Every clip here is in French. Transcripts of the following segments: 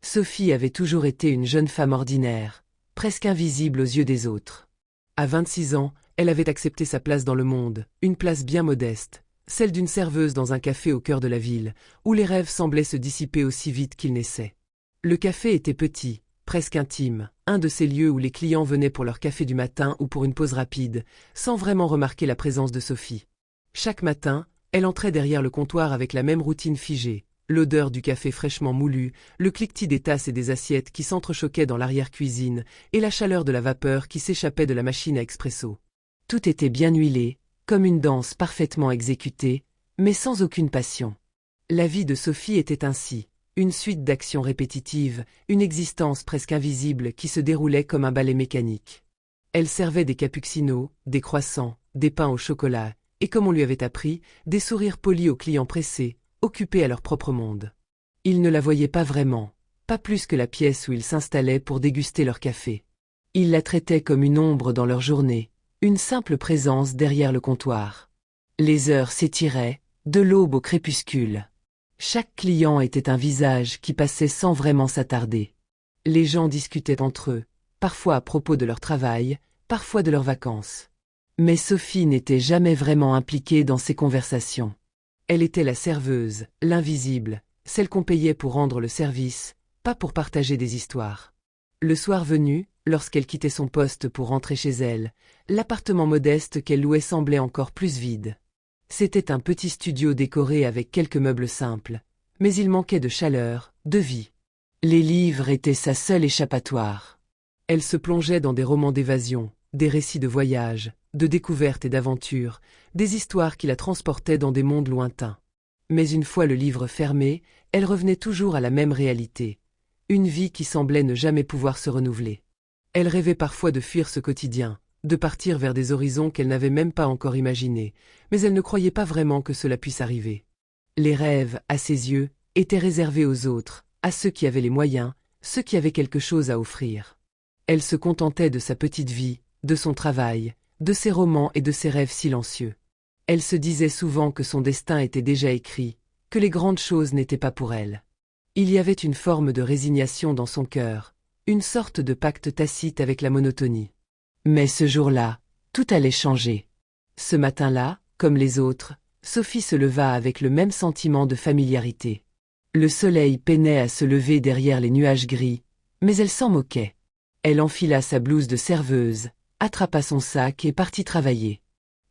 Sophie avait toujours été une jeune femme ordinaire, presque invisible aux yeux des autres. À 26 ans, elle avait accepté sa place dans le monde, une place bien modeste, celle d'une serveuse dans un café au cœur de la ville, où les rêves semblaient se dissiper aussi vite qu'ils naissaient. Le café était petit, presque intime, un de ces lieux où les clients venaient pour leur café du matin ou pour une pause rapide, sans vraiment remarquer la présence de Sophie. Chaque matin, elle entrait derrière le comptoir avec la même routine figée, l'odeur du café fraîchement moulu, le cliquetis des tasses et des assiettes qui s'entrechoquaient dans l'arrière-cuisine, et la chaleur de la vapeur qui s'échappait de la machine à expresso. Tout était bien huilé, comme une danse parfaitement exécutée, mais sans aucune passion. La vie de Sophie était ainsi, une suite d'actions répétitives, une existence presque invisible qui se déroulait comme un ballet mécanique. Elle servait des cappuccinos, des croissants, des pains au chocolat, et comme on lui avait appris, des sourires polis aux clients pressés, occupés à leur propre monde. Ils ne la voyaient pas vraiment, pas plus que la pièce où ils s'installaient pour déguster leur café. Ils la traitaient comme une ombre dans leur journée, une simple présence derrière le comptoir. Les heures s'étiraient, de l'aube au crépuscule. Chaque client était un visage qui passait sans vraiment s'attarder. Les gens discutaient entre eux, parfois à propos de leur travail, parfois de leurs vacances. Mais Sophie n'était jamais vraiment impliquée dans ces conversations. Elle était la serveuse, l'invisible, celle qu'on payait pour rendre le service, pas pour partager des histoires. Le soir venu, lorsqu'elle quittait son poste pour rentrer chez elle, l'appartement modeste qu'elle louait semblait encore plus vide. C'était un petit studio décoré avec quelques meubles simples, mais il manquait de chaleur, de vie. Les livres étaient sa seule échappatoire. Elle se plongeait dans des romans d'évasion, des récits de voyage, de découvertes et d'aventures, des histoires qui la transportaient dans des mondes lointains. Mais une fois le livre fermé, elle revenait toujours à la même réalité, une vie qui semblait ne jamais pouvoir se renouveler. Elle rêvait parfois de fuir ce quotidien, de partir vers des horizons qu'elle n'avait même pas encore imaginés, mais elle ne croyait pas vraiment que cela puisse arriver. Les rêves, à ses yeux, étaient réservés aux autres, à ceux qui avaient les moyens, ceux qui avaient quelque chose à offrir. Elle se contentait de sa petite vie, de son travail, de ses romans et de ses rêves silencieux. Elle se disait souvent que son destin était déjà écrit, que les grandes choses n'étaient pas pour elle. Il y avait une forme de résignation dans son cœur, une sorte de pacte tacite avec la monotonie. Mais ce jour-là, tout allait changer. Ce matin-là, comme les autres, Sophie se leva avec le même sentiment de familiarité. Le soleil peinait à se lever derrière les nuages gris, mais elle s'en moquait. Elle enfila sa blouse de serveuse, attrapa son sac et partit travailler.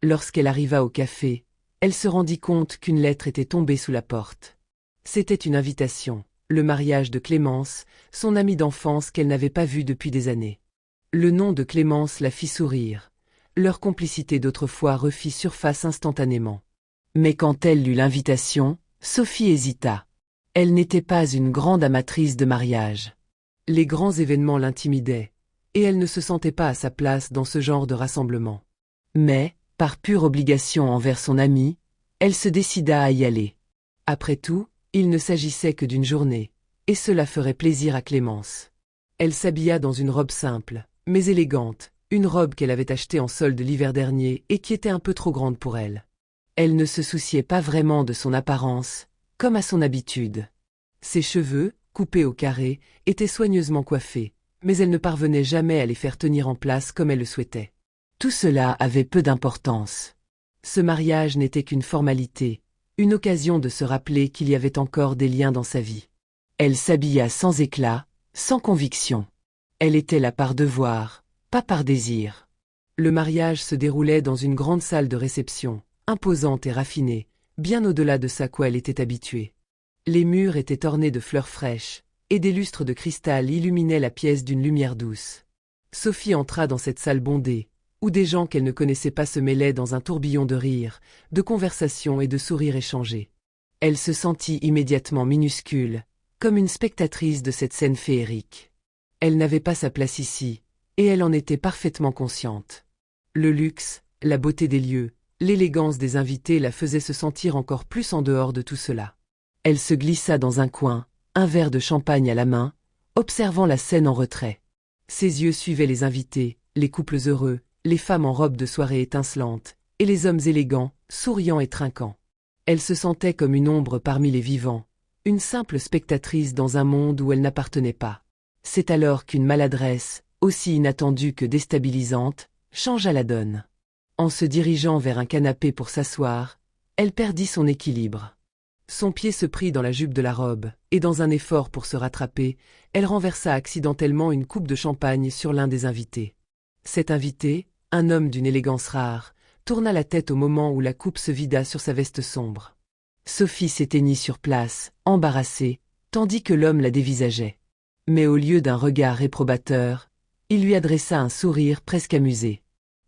Lorsqu'elle arriva au café, elle se rendit compte qu'une lettre était tombée sous la porte. C'était une invitation, le mariage de Clémence, son amie d'enfance qu'elle n'avait pas vue depuis des années. Le nom de Clémence la fit sourire. Leur complicité d'autrefois refit surface instantanément. Mais quand elle lut l'invitation, Sophie hésita. Elle n'était pas une grande amatrice de mariage. Les grands événements l'intimidaient, et elle ne se sentait pas à sa place dans ce genre de rassemblement. Mais, par pure obligation envers son amie, elle se décida à y aller. Après tout, il ne s'agissait que d'une journée, et cela ferait plaisir à Clémence. Elle s'habilla dans une robe simple, mais élégante, une robe qu'elle avait achetée en solde l'hiver dernier et qui était un peu trop grande pour elle. Elle ne se souciait pas vraiment de son apparence, comme à son habitude. Ses cheveux, coupés au carré, étaient soigneusement coiffés, mais elle ne parvenait jamais à les faire tenir en place comme elle le souhaitait. Tout cela avait peu d'importance. Ce mariage n'était qu'une formalité, une occasion de se rappeler qu'il y avait encore des liens dans sa vie. Elle s'habilla sans éclat, sans conviction. Elle était là par devoir, pas par désir. Le mariage se déroulait dans une grande salle de réception, imposante et raffinée, bien au-delà de ce à quoi elle était habituée. Les murs étaient ornés de fleurs fraîches, et des lustres de cristal illuminaient la pièce d'une lumière douce. Sophie entra dans cette salle bondée, où des gens qu'elle ne connaissait pas se mêlaient dans un tourbillon de rires, de conversations et de sourires échangés. Elle se sentit immédiatement minuscule, comme une spectatrice de cette scène féerique. Elle n'avait pas sa place ici, et elle en était parfaitement consciente. Le luxe, la beauté des lieux, l'élégance des invités la faisaient se sentir encore plus en dehors de tout cela. Elle se glissa dans un coin, un verre de champagne à la main, observant la scène en retrait. Ses yeux suivaient les invités, les couples heureux, les femmes en robes de soirée étincelantes, et les hommes élégants, souriants et trinquants. Elle se sentait comme une ombre parmi les vivants, une simple spectatrice dans un monde où elle n'appartenait pas. C'est alors qu'une maladresse, aussi inattendue que déstabilisante, changea la donne. En se dirigeant vers un canapé pour s'asseoir, elle perdit son équilibre. Son pied se prit dans la jupe de la robe, et dans un effort pour se rattraper, elle renversa accidentellement une coupe de champagne sur l'un des invités. Cet invité, un homme d'une élégance rare, tourna la tête au moment où la coupe se vida sur sa veste sombre. Sophie s'éteignit sur place, embarrassée, tandis que l'homme la dévisageait. Mais au lieu d'un regard réprobateur, il lui adressa un sourire presque amusé.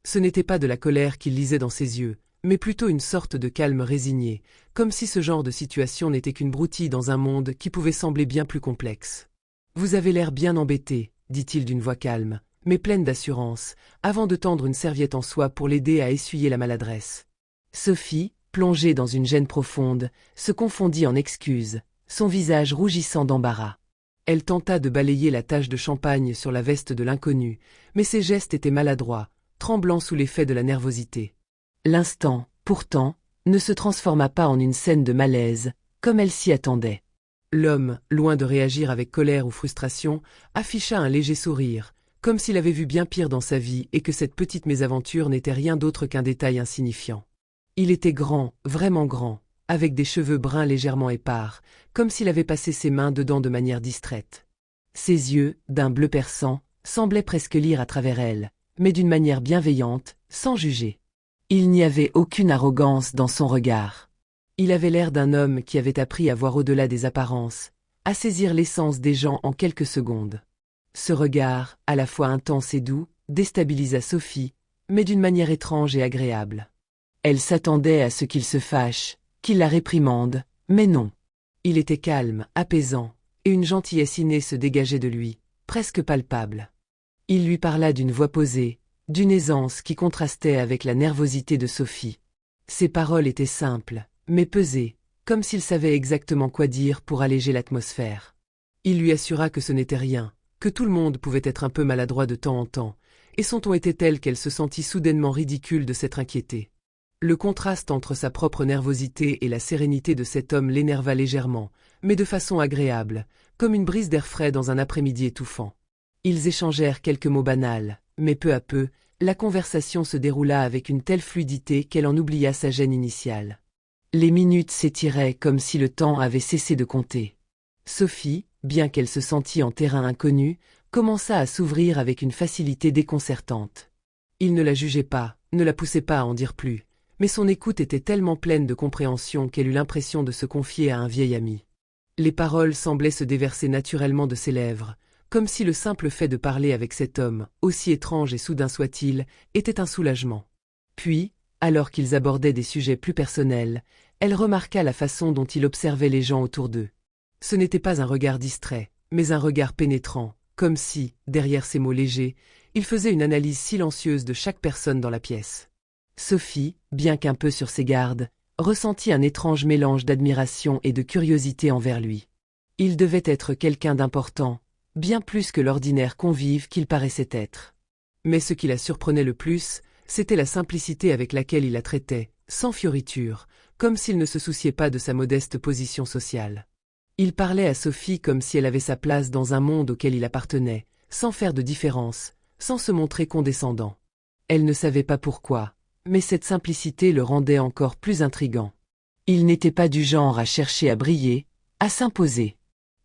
Ce n'était pas de la colère qu'il lisait dans ses yeux, mais plutôt une sorte de calme résigné, comme si ce genre de situation n'était qu'une broutille dans un monde qui pouvait sembler bien plus complexe. « Vous avez l'air bien embêté, dit-il d'une voix calme, mais pleine d'assurance, avant de tendre une serviette en soie pour l'aider à essuyer la maladresse. Sophie, plongée dans une gêne profonde, se confondit en excuses, son visage rougissant d'embarras. Elle tenta de balayer la tache de champagne sur la veste de l'inconnu, mais ses gestes étaient maladroits, tremblant sous l'effet de la nervosité. L'instant, pourtant, ne se transforma pas en une scène de malaise, comme elle s'y attendait. L'homme, loin de réagir avec colère ou frustration, afficha un léger sourire, comme s'il avait vu bien pire dans sa vie et que cette petite mésaventure n'était rien d'autre qu'un détail insignifiant. Il était grand, vraiment grand, avec des cheveux bruns légèrement épars, comme s'il avait passé ses mains dedans de manière distraite. Ses yeux, d'un bleu perçant, semblaient presque lire à travers elle, mais d'une manière bienveillante, sans juger. Il n'y avait aucune arrogance dans son regard. Il avait l'air d'un homme qui avait appris à voir au-delà des apparences, à saisir l'essence des gens en quelques secondes. Ce regard, à la fois intense et doux, déstabilisa Sophie, mais d'une manière étrange et agréable. Elle s'attendait à ce qu'il se fâche, qu'il la réprimande, mais non. Il était calme, apaisant, et une gentillesse innée se dégageait de lui, presque palpable. Il lui parla d'une voix posée, d'une aisance qui contrastait avec la nervosité de Sophie. Ses paroles étaient simples, mais pesées, comme s'il savait exactement quoi dire pour alléger l'atmosphère. Il lui assura que ce n'était rien, que tout le monde pouvait être un peu maladroit de temps en temps, et son ton était tel qu'elle se sentit soudainement ridicule de s'être inquiétée. Le contraste entre sa propre nervosité et la sérénité de cet homme l'énerva légèrement, mais de façon agréable, comme une brise d'air frais dans un après-midi étouffant. Ils échangèrent quelques mots banals, mais peu à peu, la conversation se déroula avec une telle fluidité qu'elle en oublia sa gêne initiale. Les minutes s'étiraient comme si le temps avait cessé de compter. Sophie, bien qu'elle se sentît en terrain inconnu, commença à s'ouvrir avec une facilité déconcertante. Il ne la jugeait pas, ne la poussait pas à en dire plus, mais son écoute était tellement pleine de compréhension qu'elle eut l'impression de se confier à un vieil ami. Les paroles semblaient se déverser naturellement de ses lèvres, comme si le simple fait de parler avec cet homme, aussi étrange et soudain soit-il, était un soulagement. Puis, alors qu'ils abordaient des sujets plus personnels, elle remarqua la façon dont il observait les gens autour d'eux. Ce n'était pas un regard distrait, mais un regard pénétrant, comme si, derrière ses mots légers, il faisait une analyse silencieuse de chaque personne dans la pièce. Sophie, bien qu'un peu sur ses gardes, ressentit un étrange mélange d'admiration et de curiosité envers lui. Il devait être quelqu'un d'important, bien plus que l'ordinaire convive qu'il paraissait être. Mais ce qui la surprenait le plus, c'était la simplicité avec laquelle il la traitait, sans fioriture, comme s'il ne se souciait pas de sa modeste position sociale. Il parlait à Sophie comme si elle avait sa place dans un monde auquel il appartenait, sans faire de différence, sans se montrer condescendant. Elle ne savait pas pourquoi, mais cette simplicité le rendait encore plus intrigant. Il n'était pas du genre à chercher à briller, à s'imposer.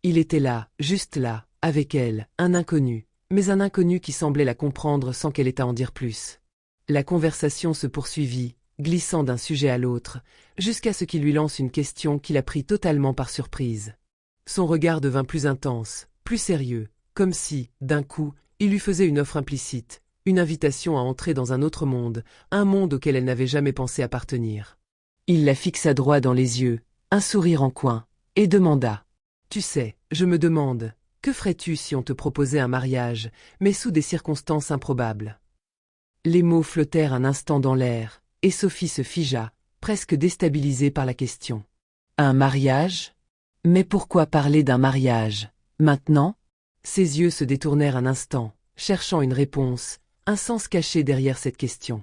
Il était là, juste là, avec elle, un inconnu, mais un inconnu qui semblait la comprendre sans qu'elle ait à en dire plus. La conversation se poursuivit, glissant d'un sujet à l'autre, jusqu'à ce qu'il lui lance une question qui la prit totalement par surprise. Son regard devint plus intense, plus sérieux, comme si, d'un coup, il lui faisait une offre implicite, une invitation à entrer dans un autre monde, un monde auquel elle n'avait jamais pensé appartenir. Il la fixa droit dans les yeux, un sourire en coin, et demanda « Tu sais, je me demande, que ferais-tu si on te proposait un mariage, mais sous des circonstances improbables ?» Les mots flottèrent un instant dans l'air, et Sophie se figea, presque déstabilisée par la question. « Un mariage ? Mais pourquoi parler d'un mariage, maintenant ?» Ses yeux se détournèrent un instant, cherchant une réponse, un sens caché derrière cette question.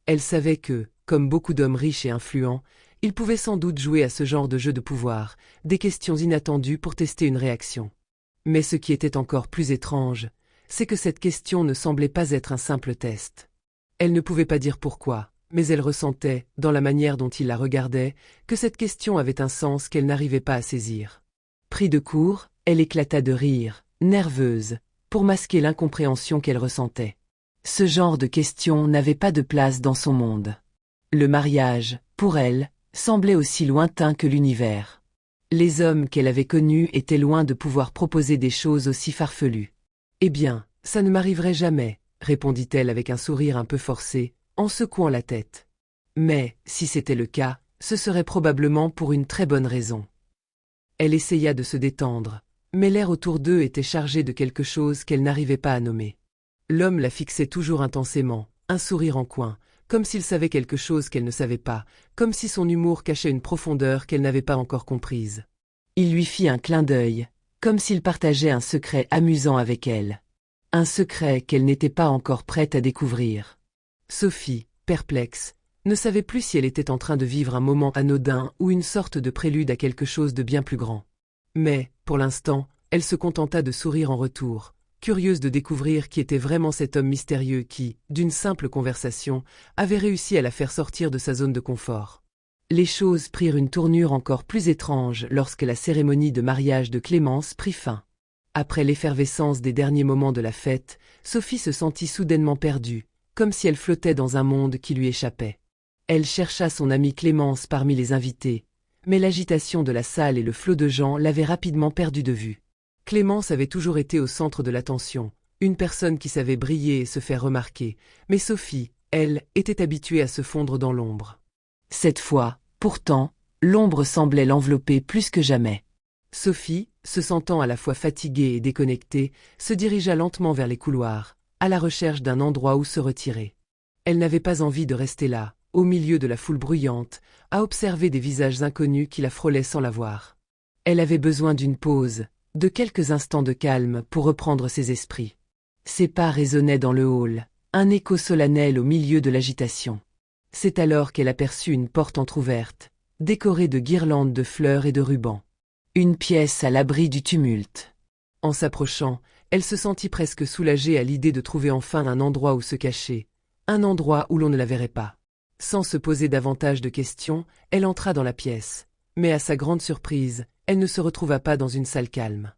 Elle savait que, comme beaucoup d'hommes riches et influents, Il pouvait sans doute jouer à ce genre de jeu de pouvoir, des questions inattendues pour tester une réaction. Mais ce qui était encore plus étrange, c'est que cette question ne semblait pas être un simple test. Elle ne pouvait pas dire pourquoi, mais elle ressentait, dans la manière dont il la regardait, que cette question avait un sens qu'elle n'arrivait pas à saisir. Pris de court, elle éclata de rire, nerveuse, pour masquer l'incompréhension qu'elle ressentait. Ce genre de question n'avait pas de place dans son monde. Le mariage, pour elle, semblait aussi lointain que l'univers. Les hommes qu'elle avait connus étaient loin de pouvoir proposer des choses aussi farfelues. « Eh bien, ça ne m'arriverait jamais, » répondit-elle avec un sourire un peu forcé, en secouant la tête. Mais, si c'était le cas, ce serait probablement pour une très bonne raison. Elle essaya de se détendre, mais l'air autour d'eux était chargé de quelque chose qu'elle n'arrivait pas à nommer. L'homme la fixait toujours intensément, un sourire en coin, comme s'il savait quelque chose qu'elle ne savait pas, comme si son humour cachait une profondeur qu'elle n'avait pas encore comprise. Il lui fit un clin d'œil, comme s'il partageait un secret amusant avec elle. Un secret qu'elle n'était pas encore prête à découvrir. Sophie, perplexe, ne savait plus si elle était en train de vivre un moment anodin ou une sorte de prélude à quelque chose de bien plus grand. Mais, pour l'instant, elle se contenta de sourire en retour, curieuse de découvrir qui était vraiment cet homme mystérieux qui, d'une simple conversation, avait réussi à la faire sortir de sa zone de confort. Les choses prirent une tournure encore plus étrange lorsque la cérémonie de mariage de Clémence prit fin. Après l'effervescence des derniers moments de la fête, Sophie se sentit soudainement perdue, comme si elle flottait dans un monde qui lui échappait. Elle chercha son amie Clémence parmi les invités, mais l'agitation de la salle et le flot de gens l'avaient rapidement perdue de vue. Clémence avait toujours été au centre de l'attention, une personne qui savait briller et se faire remarquer, mais Sophie, elle, était habituée à se fondre dans l'ombre. Cette fois, pourtant, l'ombre semblait l'envelopper plus que jamais. Sophie, se sentant à la fois fatiguée et déconnectée, se dirigea lentement vers les couloirs, à la recherche d'un endroit où se retirer. Elle n'avait pas envie de rester là, au milieu de la foule bruyante, à observer des visages inconnus qui la frôlaient sans la voir. Elle avait besoin d'une pause, de quelques instants de calme pour reprendre ses esprits. Ses pas résonnaient dans le hall, un écho solennel au milieu de l'agitation. C'est alors qu'elle aperçut une porte entr'ouverte, décorée de guirlandes de fleurs et de rubans. Une pièce à l'abri du tumulte. En s'approchant, elle se sentit presque soulagée à l'idée de trouver enfin un endroit où se cacher, un endroit où l'on ne la verrait pas. Sans se poser davantage de questions, elle entra dans la pièce, mais à sa grande surprise, elle ne se retrouva pas dans une salle calme.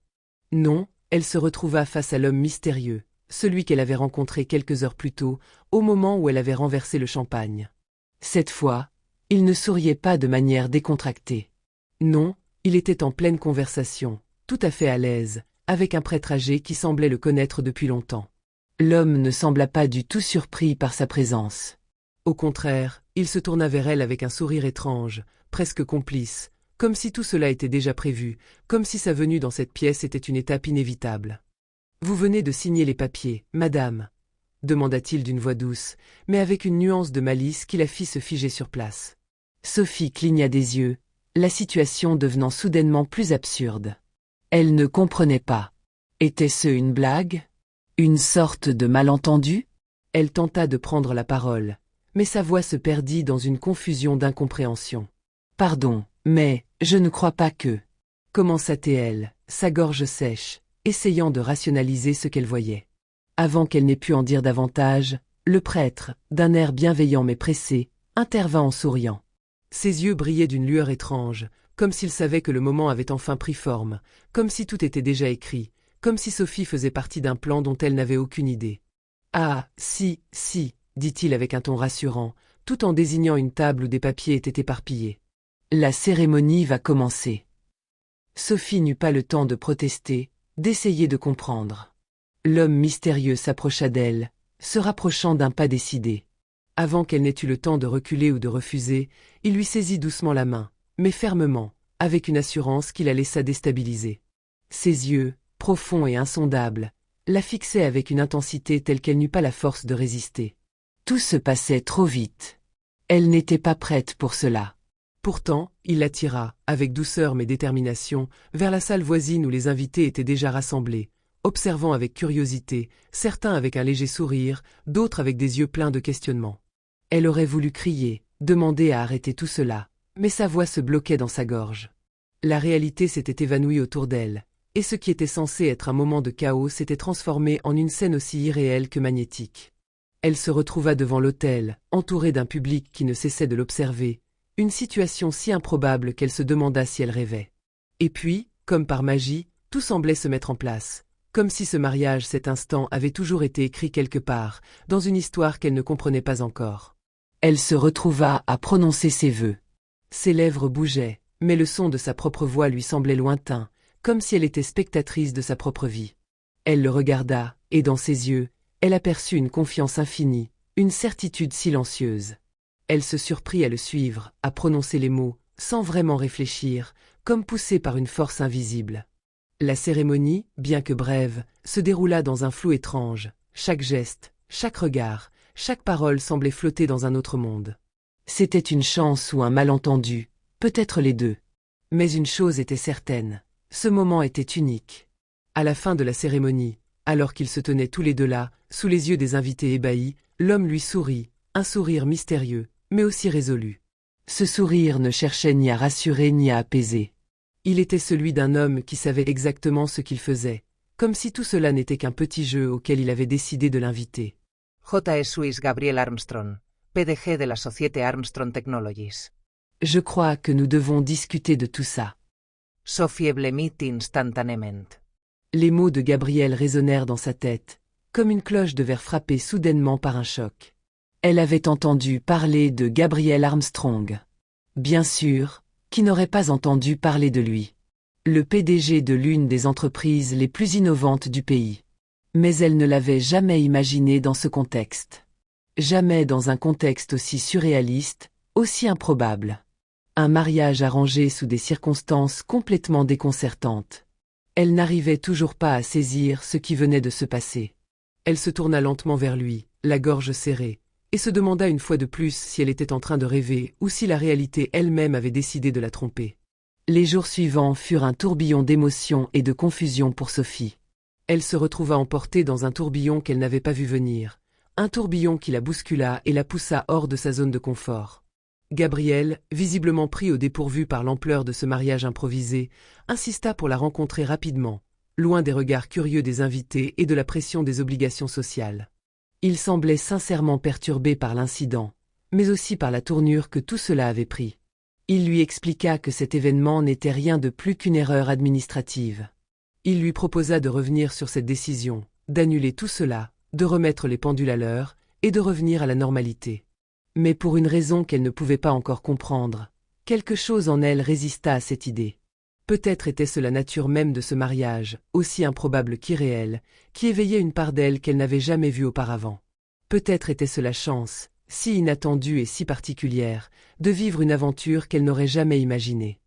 Non, elle se retrouva face à l'homme mystérieux, celui qu'elle avait rencontré quelques heures plus tôt, au moment où elle avait renversé le champagne. Cette fois, il ne souriait pas de manière décontractée. Non, il était en pleine conversation, tout à fait à l'aise, avec un prêtre âgé qui semblait le connaître depuis longtemps. L'homme ne sembla pas du tout surpris par sa présence. Au contraire, il se tourna vers elle avec un sourire étrange, presque complice, comme si tout cela était déjà prévu, comme si sa venue dans cette pièce était une étape inévitable. « Vous venez de signer les papiers, madame ?» demanda-t-il d'une voix douce, mais avec une nuance de malice qui la fit se figer sur place. Sophie cligna des yeux, la situation devenant soudainement plus absurde. Elle ne comprenait pas. Était-ce une blague? Une sorte de malentendu? Elle tenta de prendre la parole, mais sa voix se perdit dans une confusion d'incompréhension. « Pardon, mais je ne crois pas que… » commença-t-elle, sa gorge sèche, essayant de rationaliser ce qu'elle voyait. Avant qu'elle n'ait pu en dire davantage, le prêtre, d'un air bienveillant mais pressé, intervint en souriant. Ses yeux brillaient d'une lueur étrange, comme s'il savait que le moment avait enfin pris forme, comme si tout était déjà écrit, comme si Sophie faisait partie d'un plan dont elle n'avait aucune idée. « Ah, si, dit-il avec un ton rassurant, tout en désignant une table où des papiers étaient éparpillés. « La cérémonie va commencer. » Sophie n'eut pas le temps de protester, d'essayer de comprendre. L'homme mystérieux s'approcha d'elle, se rapprochant d'un pas décidé. Avant qu'elle n'ait eu le temps de reculer ou de refuser, il lui saisit doucement la main, mais fermement, avec une assurance qui la laissa déstabiliser. Ses yeux, profonds et insondables, la fixaient avec une intensité telle qu'elle n'eut pas la force de résister. Tout se passait trop vite. Elle n'était pas prête pour cela. Pourtant, il la tira, avec douceur mais détermination, vers la salle voisine où les invités étaient déjà rassemblés, observant avec curiosité, certains avec un léger sourire, d'autres avec des yeux pleins de questionnements. Elle aurait voulu crier, demander à arrêter tout cela, Mais sa voix se bloquait dans sa gorge. La réalité s'était évanouie autour d'elle, et ce qui était censé être un moment de chaos s'était transformé en une scène aussi irréelle que magnétique. Elle se retrouva devant l'autel, entourée d'un public qui ne cessait de l'observer, une situation si improbable qu'elle se demanda si elle rêvait. Et puis, comme par magie, tout semblait se mettre en place, comme si ce mariage cet instant avait toujours été écrit quelque part, dans une histoire qu'elle ne comprenait pas encore. Elle se retrouva à prononcer ses vœux. Ses lèvres bougeaient, mais le son de sa propre voix lui semblait lointain, comme si elle était spectatrice de sa propre vie. Elle le regarda, et dans ses yeux, elle aperçut une confiance infinie, une certitude silencieuse. Elle se surprit à le suivre, à prononcer les mots, sans vraiment réfléchir, comme poussée par une force invisible. La cérémonie, bien que brève, se déroula dans un flou étrange. Chaque geste, chaque regard, chaque parole semblait flotter dans un autre monde. C'était une chance ou un malentendu, peut-être les deux. Mais une chose était certaine, ce moment était unique. À la fin de la cérémonie, alors qu'ils se tenaient tous les deux là, sous les yeux des invités ébahis, l'homme lui sourit, un sourire mystérieux, mais aussi résolu. Ce sourire ne cherchait ni à rassurer ni à apaiser. Il était celui d'un homme qui savait exactement ce qu'il faisait, comme si tout cela n'était qu'un petit jeu auquel il avait décidé de l'inviter. J.S. Swiss Gabriel Armstrong, PDG de la société Armstrong Technologies. Je crois que nous devons discuter de tout ça. Sophie blemit instantanément. Les mots de Gabriel résonnèrent dans sa tête, comme une cloche devait frapper soudainement par un choc. Elle avait entendu parler de Gabriel Armstrong. Bien sûr, qui n'aurait pas entendu parler de lui. Le PDG de l'une des entreprises les plus innovantes du pays. Mais elle ne l'avait jamais imaginé dans ce contexte. Jamais dans un contexte aussi surréaliste, aussi improbable. Un mariage arrangé sous des circonstances complètement déconcertantes. Elle n'arrivait toujours pas à saisir ce qui venait de se passer. Elle se tourna lentement vers lui, la gorge serrée, et se demanda une fois de plus si elle était en train de rêver ou si la réalité elle-même avait décidé de la tromper. Les jours suivants furent un tourbillon d'émotions et de confusion pour Sophie. Elle se retrouva emportée dans un tourbillon qu'elle n'avait pas vu venir, un tourbillon qui la bouscula et la poussa hors de sa zone de confort. Gabriel, visiblement pris au dépourvu par l'ampleur de ce mariage improvisé, insista pour la rencontrer rapidement, loin des regards curieux des invités et de la pression des obligations sociales. Il semblait sincèrement perturbé par l'incident, mais aussi par la tournure que tout cela avait pris. Il lui expliqua que cet événement n'était rien de plus qu'une erreur administrative. Il lui proposa de revenir sur cette décision, d'annuler tout cela, de remettre les pendules à l'heure et de revenir à la normalité. Mais pour une raison qu'elle ne pouvait pas encore comprendre, quelque chose en elle résista à cette idée. Peut-être était-ce la nature même de ce mariage, aussi improbable qu'irréel, qui éveillait une part d'elle qu'elle n'avait jamais vue auparavant. Peut-être était-ce la chance, si inattendue et si particulière, de vivre une aventure qu'elle n'aurait jamais imaginée.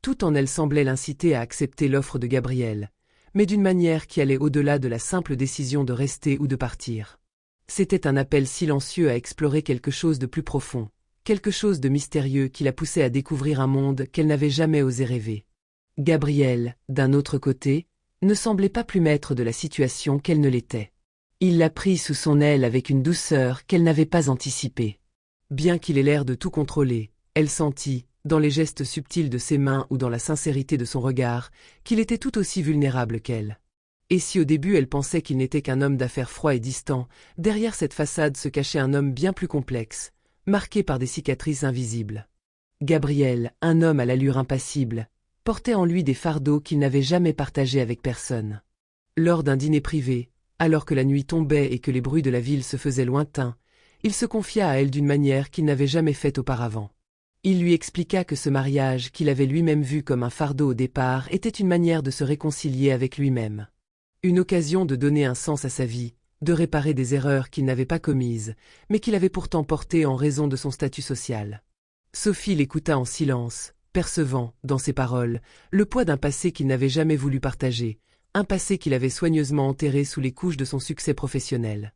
Tout en elle semblait l'inciter à accepter l'offre de Gabriel, mais d'une manière qui allait au-delà de la simple décision de rester ou de partir. C'était un appel silencieux à explorer quelque chose de plus profond, quelque chose de mystérieux qui la poussait à découvrir un monde qu'elle n'avait jamais osé rêver. Gabriel, d'un autre côté, ne semblait pas plus maître de la situation qu'elle ne l'était. Il la prit sous son aile avec une douceur qu'elle n'avait pas anticipée. Bien qu'il ait l'air de tout contrôler, elle sentit, dans les gestes subtils de ses mains ou dans la sincérité de son regard, qu'il était tout aussi vulnérable qu'elle. Et si au début elle pensait qu'il n'était qu'un homme d'affaires froid et distant, derrière cette façade se cachait un homme bien plus complexe, marqué par des cicatrices invisibles. Gabriel, un homme à l'allure impassible, portait en lui des fardeaux qu'il n'avait jamais partagés avec personne. Lors d'un dîner privé, alors que la nuit tombait et que les bruits de la ville se faisaient lointains, il se confia à elle d'une manière qu'il n'avait jamais faite auparavant. Il lui expliqua que ce mariage, qu'il avait lui-même vu comme un fardeau au départ, était une manière de se réconcilier avec lui-même. Une occasion de donner un sens à sa vie, de réparer des erreurs qu'il n'avait pas commises, mais qu'il avait pourtant portées en raison de son statut social. Sophie l'écouta en silence, percevant, dans ses paroles, le poids d'un passé qu'il n'avait jamais voulu partager, un passé qu'il avait soigneusement enterré sous les couches de son succès professionnel.